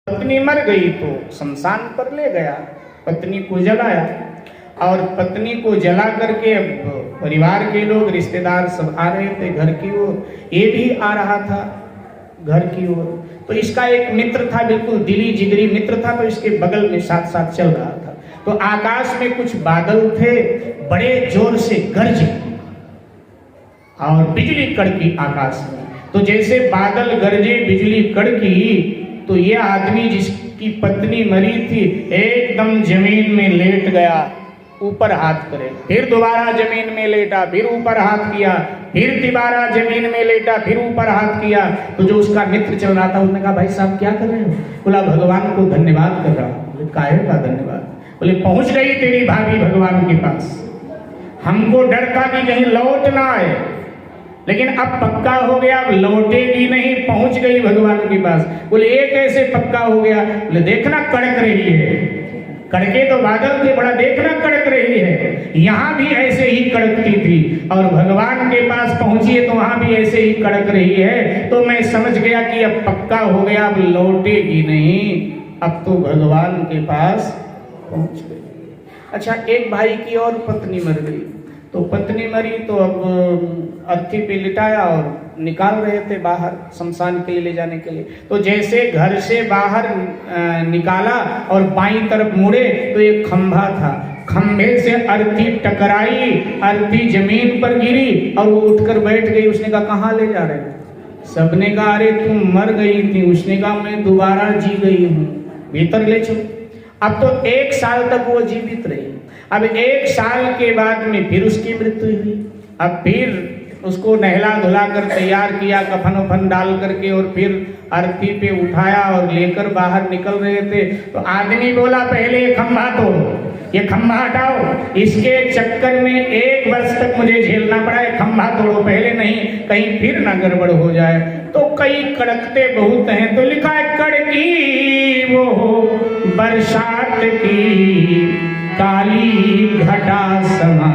पत्नी मर गई तो शमशान पर ले गया, पत्नी को जलाया और पत्नी को जला करके अब परिवार के लोग रिश्तेदार सब आ रहे थे घर की ओर, ये भी आ रहा था घर की ओर। तो इसका एक मित्र था, बिल्कुल दिली जिगरी मित्र था, तो इसके बगल में साथ साथ चल रहा था। तो आकाश में कुछ बादल थे, बड़े जोर से गरजे और बिजली कड़की आकाश में। तो जैसे बादल गरजे बिजली कड़की, तो ये आदमी जिसकी पत्नी मरी थी एकदम जमीन में लेट गया, ऊपर हाथ करे, फिर दोबारा जमीन में लेटा, फिर ऊपर हाथ किया, फिर दोबारा जमीन में लेटा, फिर ऊपर हाथ किया। तो जो उसका मित्र चल रहा था उसने कहा, भाई साहब क्या कर रहे हो? बोला, भगवान को धन्यवाद कर रहा हूं। बोले, काहे का धन्यवाद? बोले, पहुंच गई तेरी भाभी भगवान के पास, हमको डर था कि कहीं लौट ना आए, लेकिन अब पक्का हो गया, अब लौटेगी नहीं, पहुंच गई भगवान के पास। बोले, ये कैसे पक्का हो गया? बोले, देखना कड़क रही है, कड़के तो बादल थे, बड़ा देखना कड़क रही है, यहाँ भी ऐसे ही कड़कती थी और भगवान के पास पहुंची है तो वहां भी ऐसे ही कड़क रही है। तो मैं समझ गया कि अब पक्का हो गया, अब लौटेगी नहीं, अब तो भगवान के पास पहुंच गई। अच्छा, एक भाई की और पत्नी मर गई, तो पत्नी मरी तो अब अर्थी पे लिटाया और निकाल रहे थे बाहर शमशान के लिए ले जाने के लिए। तो जैसे घर से बाहर निकाला और बाईं तरफ मुड़े तो एक खंभा था, खंभे से अर्थी टकराई, अर्थी जमीन पर गिरी और वो उठकर बैठ गई। उसने कहा, कहाँ ले जा रहे हो? सबने कहा, अरे तुम मर गई थी। उसने कहा, मैं दोबारा जी गई हूँ, भीतर ले चलो। अब तो 1 साल तक वो जीवित रही। अब 1 साल के बाद में फिर उसकी मृत्यु हुई। अब फिर उसको नहला धुला कर तैयार किया, कफन वफन डाल करके, और फिर अर्थी पे उठाया और लेकर बाहर निकल रहे थे। तो आदमी बोला, पहले ये खंभा तोड़ो, ये खंभा हटाओ, इसके चक्कर में 1 वर्ष तक मुझे झेलना पड़ा है, खंभा तोड़ो पहले, नहीं कहीं फिर ना गड़बड़ हो जाए। तो कई कड़कते बहुत हैं, तो लिखा है, कड़की वो बरसात की काली घटा समा,